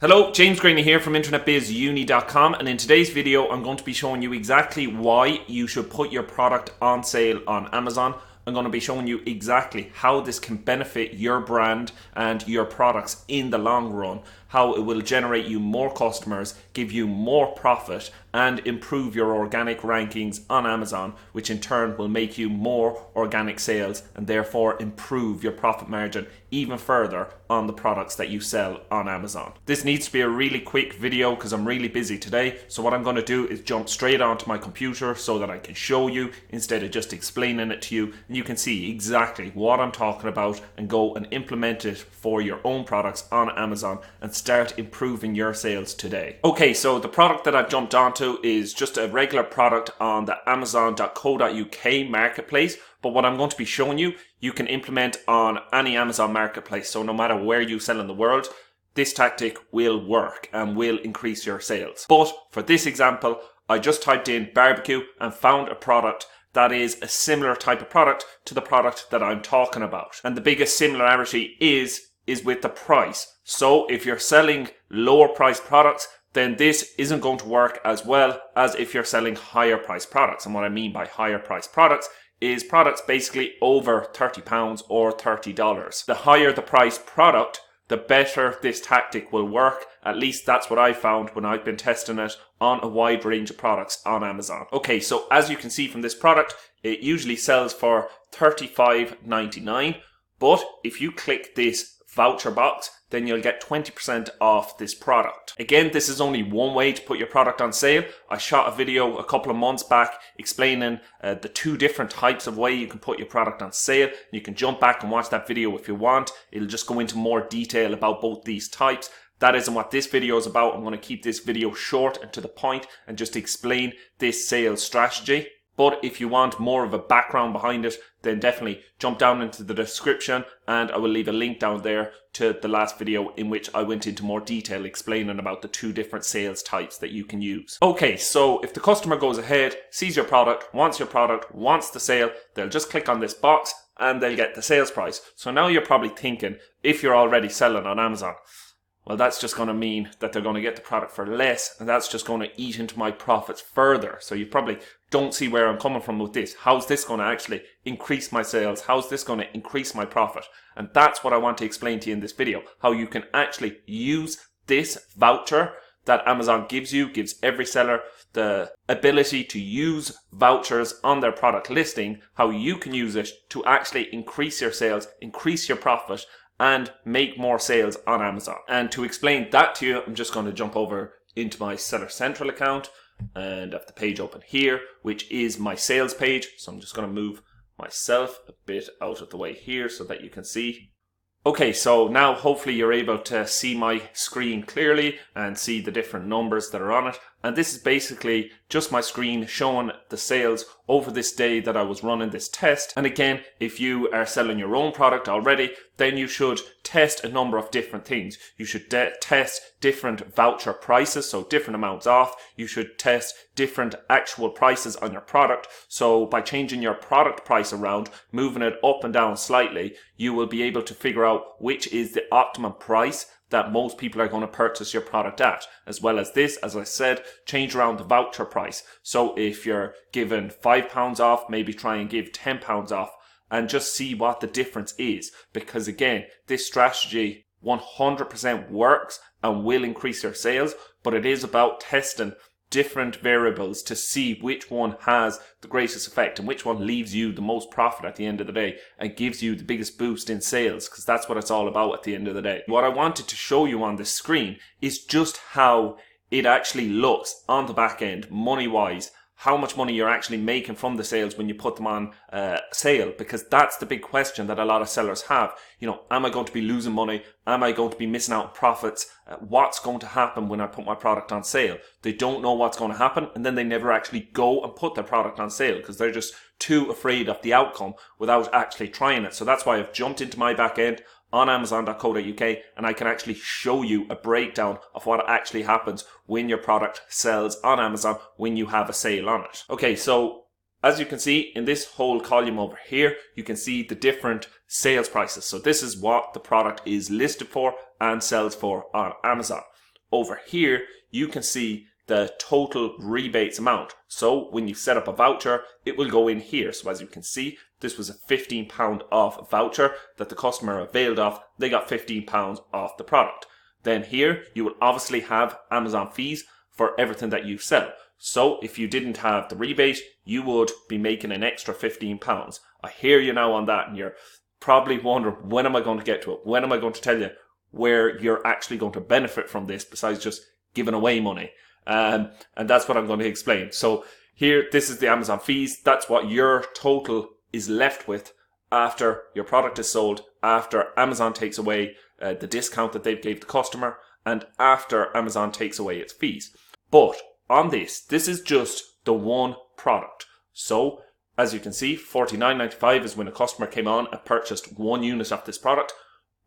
Hello, James Graney here from InternetBizUni.com, and in today's video I'm going to be showing you exactly why you should put your product on sale on Amazon. I'm going to be showing you exactly how this can benefit your brand and your products in the long run, how it will generate you more customers, give you more profit, and improve your organic rankings on Amazon, which in turn will make you more organic sales and therefore improve your profit margin even further on the products that you sell on Amazon. This needs to be a really quick video because I'm really busy today, so what I'm going to do is jump straight onto my computer so that I can show you instead of just explaining it to you, and you can see exactly what I'm talking about and go and implement it for your own products on Amazon and start improving your sales today. Okay, so the product that I've jumped onto is just a regular product on the Amazon.co.uk marketplace, but what I'm going to be showing you, you can implement on any Amazon marketplace. So no matter where you sell in the world, this tactic will work and will increase your sales. But for this example, I just typed in barbecue and found a product that is a similar type of product to the product that I'm talking about. And the biggest similarity is with the price. So if you're selling lower priced products, then this isn't going to work as well as if you're selling higher priced products. And what I mean by higher priced products is products basically over £30 or $30. The higher the price product, the better this tactic will work. At least that's what I found when I've been testing it on a wide range of products on Amazon. Okay, so as you can see from this product, it usually sells for $35.99. But if you click this voucher box, then you'll get 20% off this product. Again, this is only one way to put your product on sale. I shot a video a couple of months back explaining the two different types of way you can put your product on sale. You can jump back and watch that video if you want. It'll just go into more detail about both these types. That isn't what this video is about. I'm going to keep this video short and to the point and just explain this sales strategy. But if you want more of a background behind it, then definitely jump down into the description and I will leave a link down there to the last video in which I went into more detail explaining about the two different sales types that you can use. Okay, so if the customer goes ahead, sees your product, wants the sale, they'll just click on this box and they'll get the sales price. So now you're probably thinking, if you're already selling on Amazon, well, that's just going to mean that they're going to get the product for less, and that's just going to eat into my profits further. So you probably don't see where I'm coming from with this. How's this going to actually increase my sales? How's this going to increase my profit? And that's what I want to explain to you in this video, how you can actually use this voucher that Amazon gives you, gives every seller the ability to use vouchers on their product listing, how you can use it to actually increase your sales, increase your profit, and make more sales on Amazon. And to explain that to you, I'm just going to jump over into my Seller Central account and have the page open here, which is my sales page. So I'm just going to move myself a bit out of the way here so that you can see. Okay, so now hopefully you're able to see my screen clearly and see the different numbers that are on it. And this is basically just my screen showing the sales over this day that I was running this test. And again, if you are selling your own product already, then you should test a number of different things. You should test different voucher prices, so different amounts off. You should test different actual prices on your product. So by changing your product price around, moving it up and down slightly, you will be able to figure out which is the optimum price that most people are going to purchase your product at. As well as this, as I said, change around the voucher price. So if you're given £5 off, maybe try and give £10 off and just see what the difference is. Because again, this strategy 100% works and will increase your sales, but it is about testing different variables to see which one has the greatest effect and which one leaves you the most profit at the end of the day and gives you the biggest boost in sales, because that's what it's all about at the end of the day. What I wanted to show you on this screen is just how it actually looks on the back end, money-wise, how much money you're actually making from the sales when you put them on sale, because that's the big question that a lot of sellers have. You know, am I going to be losing money? Am I going to be missing out on profits? What's going to happen when I put my product on sale? They don't know what's going to happen, and then they never actually go and put their product on sale because they're just too afraid of the outcome without actually trying it. So that's why I've jumped into my back end on Amazon.co.uk and I can actually show you a breakdown of what actually happens when your product sells on Amazon when you have a sale on it. Okay, so as you can see in this whole column over here, you can see the different sales prices. So this is what the product is listed for and sells for on Amazon. over here, you can see the total rebates amount. So when you set up a voucher, it will go in here. So as you can see, this was a £15 off voucher that the customer availed of. They got £15 off the product. Then here, you will obviously have Amazon fees for everything that you sell. So if you didn't have the rebate, you would be making an extra £15. I hear you now on that, and you're probably wondering, when am I going to get to it? When am I going to tell you where you're actually going to benefit from this besides just giving away money? And that's what I'm going to explain. So here, this is the Amazon fees. That's what your total is left with after your product is sold, after Amazon takes away the discount that they gave the customer, and after Amazon takes away its fees. But on this is just the one product. So as you can see, $49.95 is when a customer came on and purchased one unit of this product.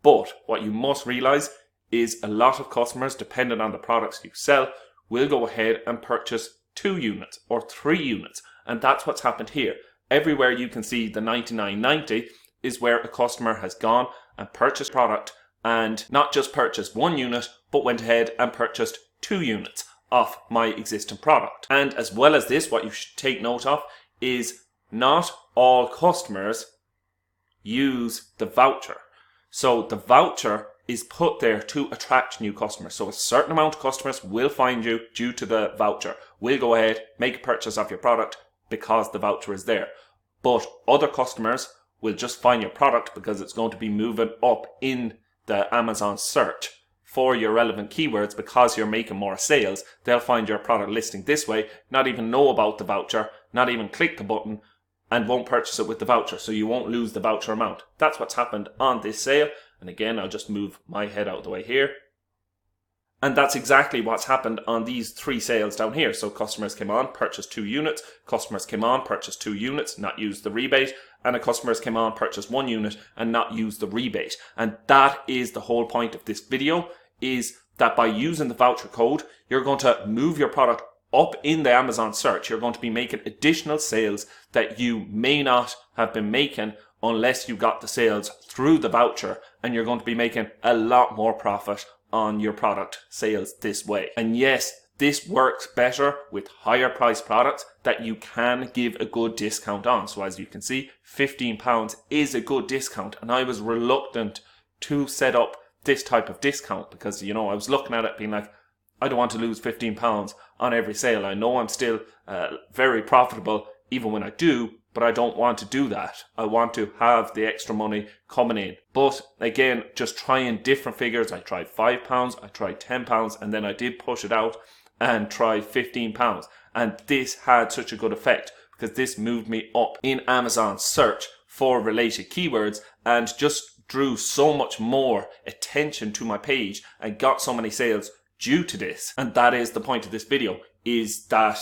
But what you must realize is a lot of customers, depending on the products you sell, will go ahead and purchase 2 units or 3 units. And that's what's happened here. Everywhere you can see the $99.90 is where a customer has gone and purchased product, and not just purchased 1 unit, but went ahead and purchased 2 units of my existing product. And as well as this, what you should take note of is not all customers use the voucher. So the voucher is put there to attract new customers. So a certain amount of customers will find you due to the voucher, will go ahead, make a purchase of your product because the voucher is there. But other customers will just find your product because it's going to be moving up in the Amazon search for your relevant keywords. Because you're making more sales, they'll find your product listing this way, not even know about the voucher, not even click the button, and won't purchase it with the voucher. So you won't lose the voucher amount. That's what's happened on this sale. And again, I'll just move my head out of the way here. And that's exactly what's happened on these 3 sales down here. So customers came on, purchased 2 units. Customers came on, purchased 2 units, not used the rebate. And the customers came on, purchased 1 unit and not used the rebate. And that is the whole point of this video, is that by using the voucher code, you're going to move your product up in the Amazon search. You're going to be making additional sales that you may not have been making unless you got the sales through the voucher, and you're going to be making a lot more profit on your product sales this way. And yes, this works better with higher priced products that you can give a good discount on. So as you can see, £15 is a good discount, and I was reluctant to set up this type of discount because, you know, I was looking at it being like, I don't want to lose £15 on every sale. I know I'm still very profitable even when I do, but I don't want to do that. I want to have the extra money coming in. But again, just trying different figures. I tried £5, I tried £10, and then I did push it out and try £15. And this had such a good effect because this moved me up in Amazon search for related keywords and just drew so much more attention to my page and got so many sales due to this. And that is the point of this video, is that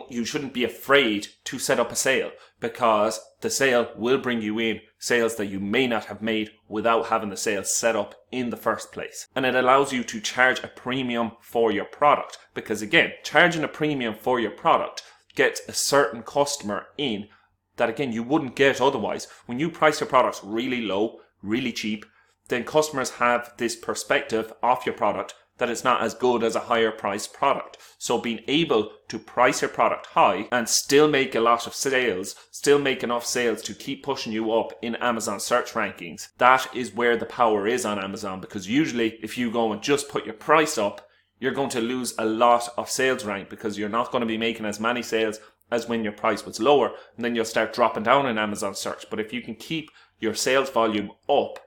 you shouldn't be afraid to set up a sale, because the sale will bring you in sales that you may not have made without having the sale set up in the first place. And it allows you to charge a premium for your product, because again, charging a premium for your product gets a certain customer in that again you wouldn't get otherwise. When you price your products really low, really cheap, then customers have this perspective of your product that it's not as good as a higher priced product. So being able to price your product high and still make a lot of sales, still make enough sales to keep pushing you up in Amazon search rankings, that is where the power is on Amazon. Because usually if you go and just put your price up, you're going to lose a lot of sales rank because you're not going to be making as many sales as when your price was lower, and then you'll start dropping down in Amazon search. But if you can keep your sales volume up,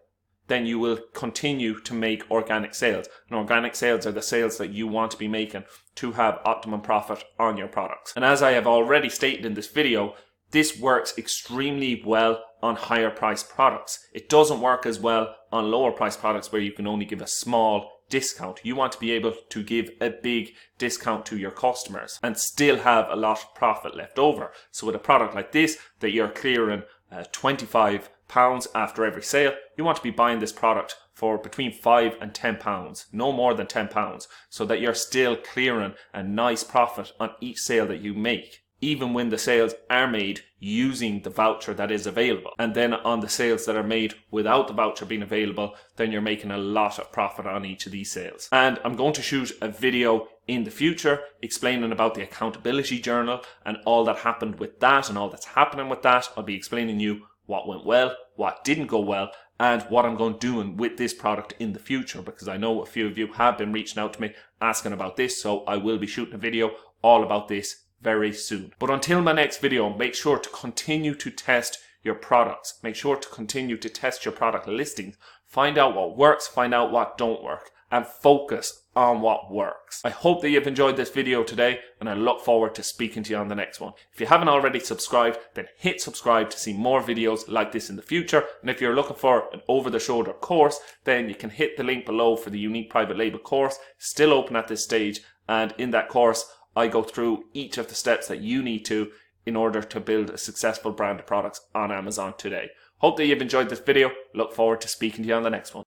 then you will continue to make organic sales. And organic sales are the sales that you want to be making to have optimum profit on your products. And as I have already stated in this video, this works extremely well on higher priced products. It doesn't work as well on lower priced products where you can only give a small discount. You want to be able to give a big discount to your customers and still have a lot of profit left over. So with a product like this that you're clearing £25 after every sale, you want to be buying this product for between £5 and £10, no more than £10, so that you're still clearing a nice profit on each sale that you make. even when the sales are made using the voucher that is available. And then on the sales that are made without the voucher being available, then you're making a lot of profit on each of these sales. And I'm going to shoot a video in the future explaining about the accountability journal and all that happened with that and all that's happening with that. I'll be explaining you what went well, what didn't go well, and what I'm going to do with this product in the future, because I know a few of you have been reaching out to me asking about this, so I will be shooting a video all about this very soon. But until my next video, make sure to continue to test your products. Make sure to continue to test your product listings. Find out what works, find out what don't work, and focus on what works. I hope that you've enjoyed this video today, and I look forward to speaking to you on the next one. If you haven't already subscribed, then hit subscribe to see more videos like this in the future. And if you're looking for an over-the-shoulder course, then you can hit the link below for the Unique Private Label course, still open at this stage. And in that course, I go through each of the steps that you need to in order to build a successful brand of products on Amazon today. Hope that you've enjoyed this video. Look forward to speaking to you on the next one.